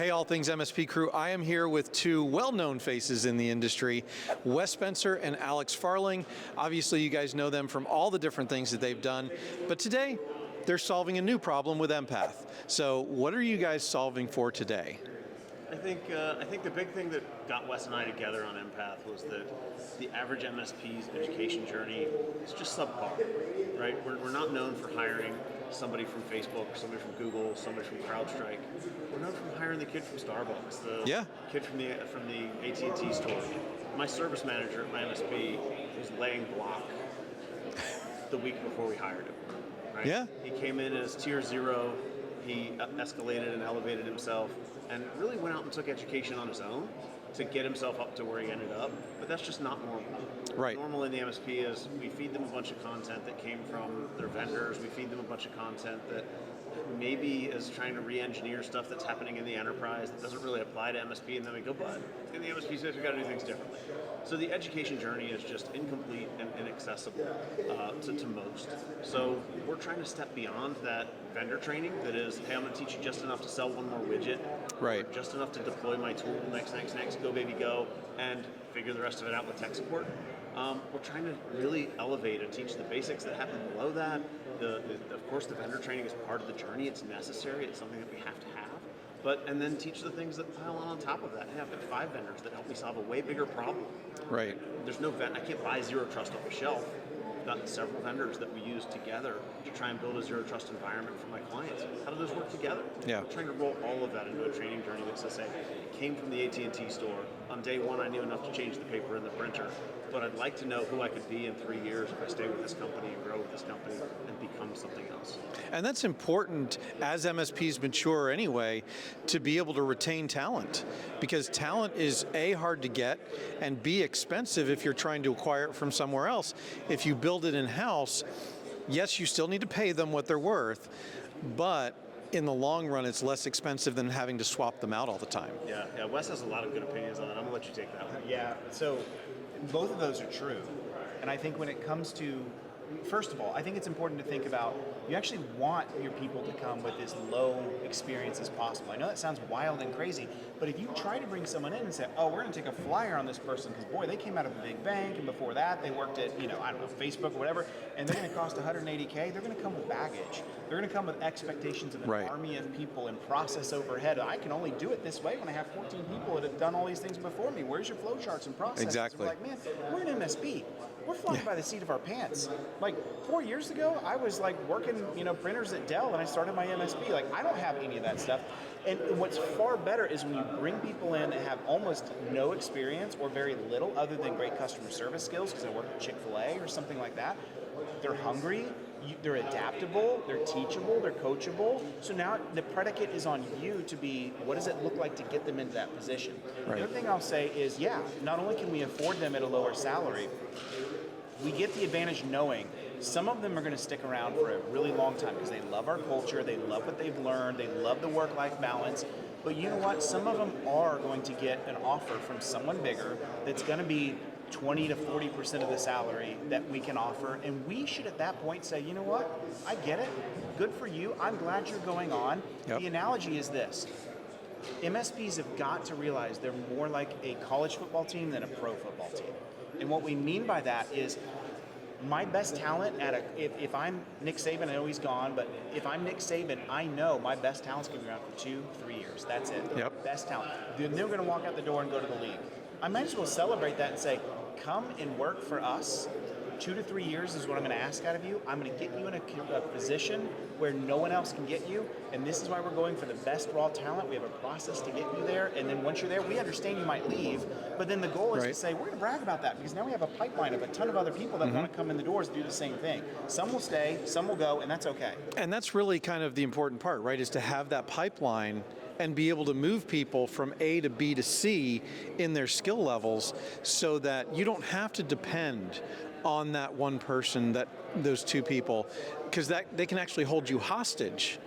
Hey, All Things MSP crew. I am here with two well-known faces in the industry, Wes Spencer and Alex Farling. Obviously, you guys know them from all the different things that they've done, but today they're solving a new problem with Empath. So what are you guys solving for today? I think the big thing that got Wes and I together on Empath was that the average MSP's education journey is just subpar, right? We're not known for hiring somebody from Facebook, somebody from Google, somebody from CrowdStrike. We're known for hiring the kid from Starbucks, the kid from the AT&T store. My service manager at my MSP was laying block the week before we hired him. Right? Yeah. He came in as tier 0. He escalated and elevated himself and really went out and took education on his own to get himself up to where he ended up. But that's just not normal. Right. Normal in the MSP is we feed them a bunch of content that came from their vendors. We feed them a bunch of content that maybe is trying to re-engineer stuff that's happening in the enterprise that doesn't really apply to MSP, and then we go, but in the MSP space, we've got to do things differently. So the education journey is just incomplete and inaccessible to most. So we're trying to step beyond that vendor training that is, hey, I'm going to teach you just enough to sell one more widget, right? Or just enough to deploy my tool, next, go baby go, and figure the rest of it out with tech support. We're trying to really elevate and teach the basics that happen below that. Of course, the vendor training is part of the journey. It's necessary. It's something that we have to have. And then teach the things that pile on top of that. Hey, I've got 5 vendors that help me solve a way bigger problem. Right. There's no I can't buy Zero Trust off the shelf. I've got several vendors that we use together to try and build a Zero Trust environment for my clients. How do those work together? Yeah. I'm trying to roll all of that into a training journey that says, hey, it came from the AT&T store. On day 1, I knew enough to change the paper in the printer, but I'd like to know who I could be in 3 years if I stay with this company and grow with this company and become something else. And that's important as MSPs mature anyway, to be able to retain talent, because talent is A, hard to get, and B, expensive if you're trying to acquire it from somewhere else. If you build it in-house, yes, you still need to pay them what they're worth, but in the long run, it's less expensive than having to swap them out all the time. Yeah. Wes has a lot of good opinions on that. I'm gonna let you take that one. Yeah, so both of those are true. And I think when it comes to, first of all, I think it's important to think about, you actually want your people to come with as low experience as possible. I know that sounds wild and crazy, but if you try to bring someone in and say, oh, we're going to take a flyer on this person because, boy, they came out of a big bank, and before that they worked at, Facebook or whatever, and they're going to cost $180K, they're going to come with baggage. They're going to come with expectations of an army of people and process overhead. I can only do it this way when I have 14 people that have done all these things before me. Where's your flow charts and processes? Exactly. We're like, man, we're an MSP. We're flying by the seat of our pants. Like 4 years ago, I was like working, printers at Dell, and I started my MSP. Like, I don't have any of that stuff. And what's far better is when you bring people in that have almost no experience or very little other than great customer service skills, because they work at Chick-fil-A or something like that. They're hungry, they're adaptable, they're teachable, they're coachable. So now the predicate is on you to be, what does it look like to get them into that position? Right. The other thing I'll say is, not only can we afford them at a lower salary, we get the advantage knowing some of them are going to stick around for a really long time because they love our culture, they love what they've learned, they love the work-life balance. But you know what? Some of them are going to get an offer from someone bigger that's going to be 20 to 40% of the salary that we can offer. And we should at that point say, you know what? I get it. Good for you. I'm glad you're going on. Yep. The analogy is this. MSPs have got to realize they're more like a college football team than a pro football team. And what we mean by that is my best talent if I'm Nick Saban, I know he's gone, but if I'm Nick Saban, I know my best talent's going to be around for 2-3 years. That's it. Yep. Best talent. Then they're going to walk out the door and go to the league. I might as well celebrate that and say, come and work for us. 2 to 3 years is what I'm going to ask out of you. I'm going to get you in a position where no one else can get you, and this is why we're going for the best raw talent. We have a process to get you there, and then once you're there, we understand you might leave, but then the goal is to say, we're going to brag about that, because now we have a pipeline of a ton of other people that want to come in the doors and do the same thing. Some will stay, some will go, and that's okay. And that's really kind of the important part, right, is to have that pipeline and be able to move people from A to B to C in their skill levels so that you don't have to depend on that one person, those 2 people, because that they can actually hold you hostage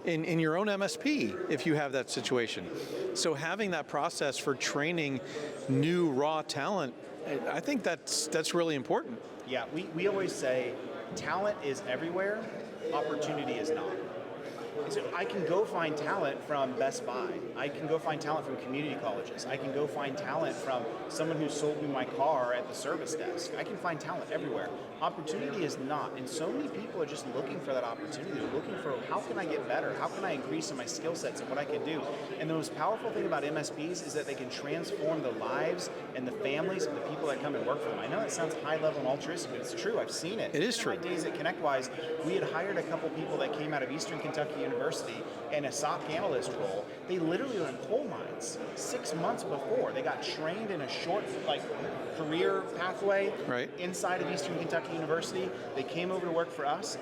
in your own MSP if you have that situation. So having that process for training new raw talent, I think that's really important. Yeah, we always say talent is everywhere, opportunity is not. And so I can go find talent from Best Buy. I can go find talent from community colleges. I can go find talent from someone who sold me my car at the service desk. I can find talent everywhere. Opportunity is not. And so many people are just looking for that opportunity. They're looking for, how can I get better? How can I increase in my skill sets and what I can do? And the most powerful thing about MSPs is that they can transform the lives and the families of the people that come and work for them. I know that sounds high level and altruistic, but it's true. I've seen it. It is true. In my days at ConnectWise, we had hired a couple people that came out of Eastern Kentucky University in a SOC analyst role. They literally were in coal mines 6 months before. They got trained in a short, career pathway inside of Eastern Kentucky University. They came over to work for us.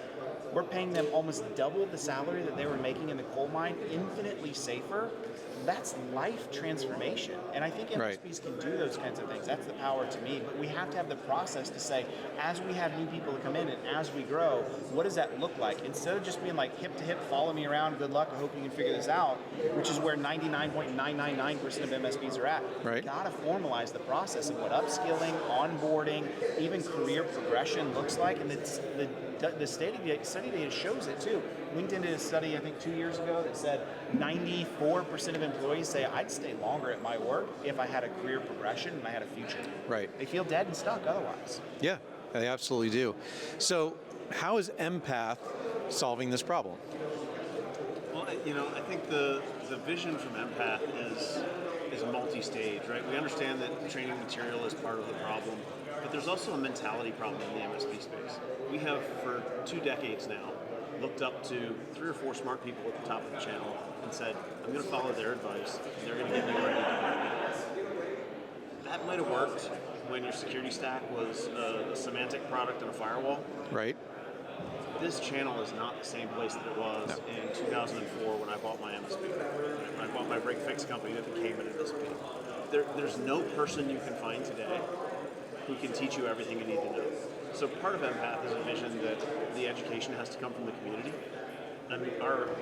We're paying them almost double the salary that they were making in the coal mine, infinitely safer. That's life transformation. And I think MSPs can do those kinds of things. That's the power to me. But we have to have the process to say, as we have new people to come in and as we grow, what does that look like? Instead of just being like hip to hip, follow me around, good luck, I hope you can figure this out, which is where 99.999% of MSPs are at. You gotta formalize the process of what upskilling, onboarding, even career progression looks like. And the study data shows it too. LinkedIn did a study, I think 2 years ago, that said 94% of employees say, I'd stay longer at my work if I had a career progression and I had a future. Right. They feel dead and stuck otherwise. Yeah, they absolutely do. So how is Empath solving this problem? Well, I think the vision from Empath is multi-stage, right? We understand that training material is part of the problem, but there's also a mentality problem in the MSP space. We have, for 2 decades now, looked up to 3 or 4 smart people at the top of the channel and said, I'm going to follow their advice, and they're going to get me where I need to go. That might have worked when your security stack was a semantic product and a firewall. Right. This channel is not the same place that it was in 2004 when I bought my MSP. When I bought my break-fix company that became an MSP. There's no person you can find today who can teach you everything you need to know. So part of Empath is a vision that the education has to come from the community. And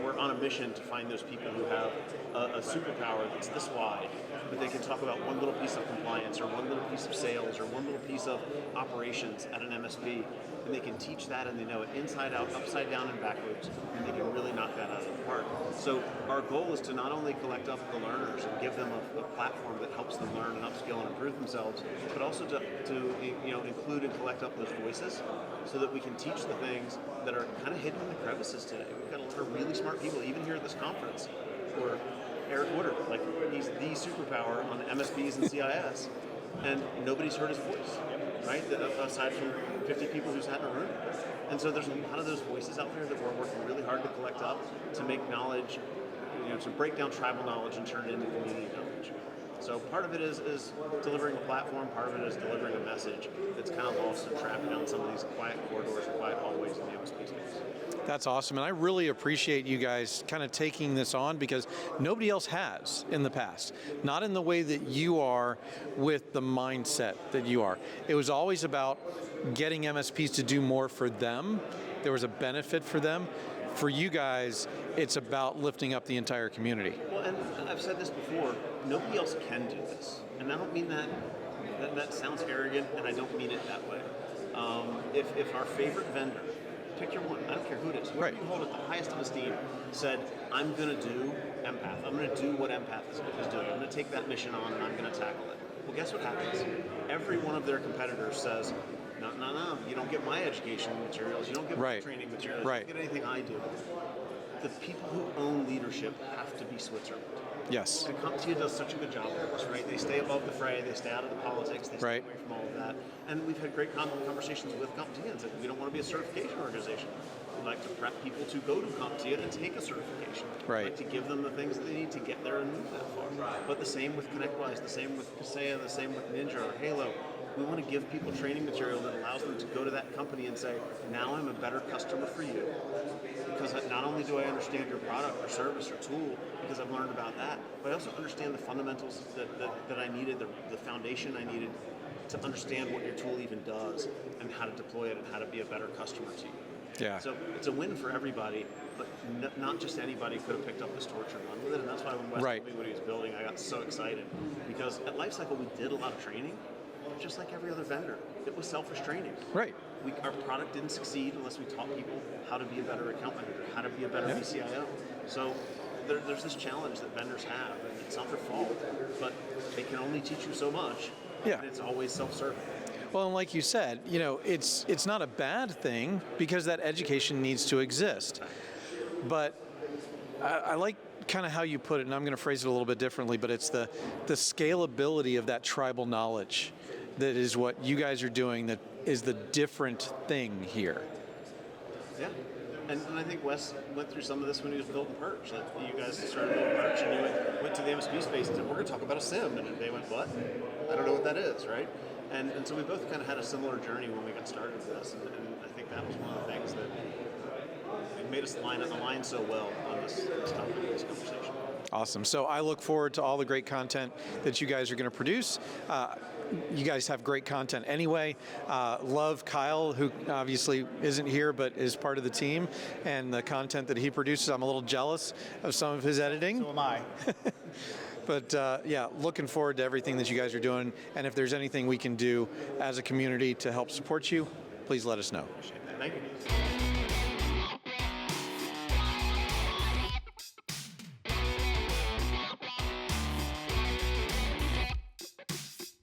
we're on a mission to find those people who have a superpower that's this wide, but they can talk about one little piece of compliance or one little piece of sales or one little piece of operations at an MSP, and they can teach that and they know it inside out, upside down, and backwards, and they can really knock that out of the park. So our goal is to not only collect up the learners and give them a platform that helps them learn and upskill and improve themselves, but also to include and collect up those voices so that we can teach the things that are kind of hidden in the crevices today. We've got a lot of really smart people, even here at this conference, or Eric Woodard, he's the superpower on MSPs and CIS, and nobody's heard his voice, right? Aside from 50 people who sat in a room. And so there's a lot of those voices out there that we're working really hard to collect up, to make knowledge, to break down tribal knowledge and turn it into community knowledge. So part of it is delivering a platform, part of it is delivering a message that's kind of lost and trapped down some of these quiet corridors or quiet hallways in the MSP space. That's awesome, and I really appreciate you guys kind of taking this on because nobody else has in the past. Not in the way that you are with the mindset that you are. It was always about getting MSPs to do more for them. There was a benefit for them. For you guys, it's about lifting up the entire community. Well, and I've said this before, nobody else can do this. And I don't mean that sounds arrogant, and I don't mean it that way. If our favorite vendor, pick your one, I don't care who it is, whoever you hold at the highest of esteem, said, I'm going to do Empath. I'm going to do what Empath is doing. I'm going to take that mission on and I'm going to tackle it. Well, guess what happens? Every one of their competitors says, no, you don't get my education materials, you don't get my training materials, you don't get anything I do. The people who own leadership have to be Switzerland. Yes. And CompTIA does such a good job of this, right? They stay above the fray, they stay out of the politics, they stay away from all of that. And we've had great conversations with CompTIA and said, we don't want to be a certification organization. We'd like to prep people to go to CompTIA and take a certification. Right. Like to give them the things that they need to get there and move that far. But the same with ConnectWise, the same with Kaseya, the same with Ninja or Halo. We want to give people training material that allows them to go to that company and say, now I'm a better customer for you. Because not only do I understand your product or service or tool, because I've learned about that, but I also understand the fundamentals that I needed, the foundation I needed to understand what your tool even does and how to deploy it and how to be a better customer to you. Yeah. So it's a win for everybody, but not just anybody could have picked up this torch and run with it. And that's why when Wes told me what he was building, I got so excited. Because at Lifecycle, we did a lot of training, just like every other vendor, it was self-restraining. Right. Our product didn't succeed unless we taught people how to be a better account manager, how to be a better VCIO. So there's this challenge that vendors have, and it's not their fault, but they can only teach you so much, Yeah. and it's always self-serving. Well, and like you said, it's not a bad thing because that education needs to exist. But I like kind of how you put it, and I'm going to phrase it a little bit differently, but it's the scalability of that tribal knowledge that is what you guys are doing that is the different thing here. Yeah. And I think Wes went through some of this when he was building Perch. Like, you guys started building Perch, and you went to the MSP space and said, we're going to talk about a SIM. And they went, what? I don't know what that is, right? And so we both kind of had a similar journey when we got started with this. And I think that was one of the things that made us align so well on this topic, this conversation. Awesome. So I look forward to all the great content that you guys are going to produce. You guys have great content anyway. Love Kyle, who obviously isn't here but is part of the team, and the content that he produces. I'm a little jealous of some of his editing. So am I. But yeah, looking forward to everything that you guys are doing. And if there's anything we can do as a community to help support you, please let us know. Thank you.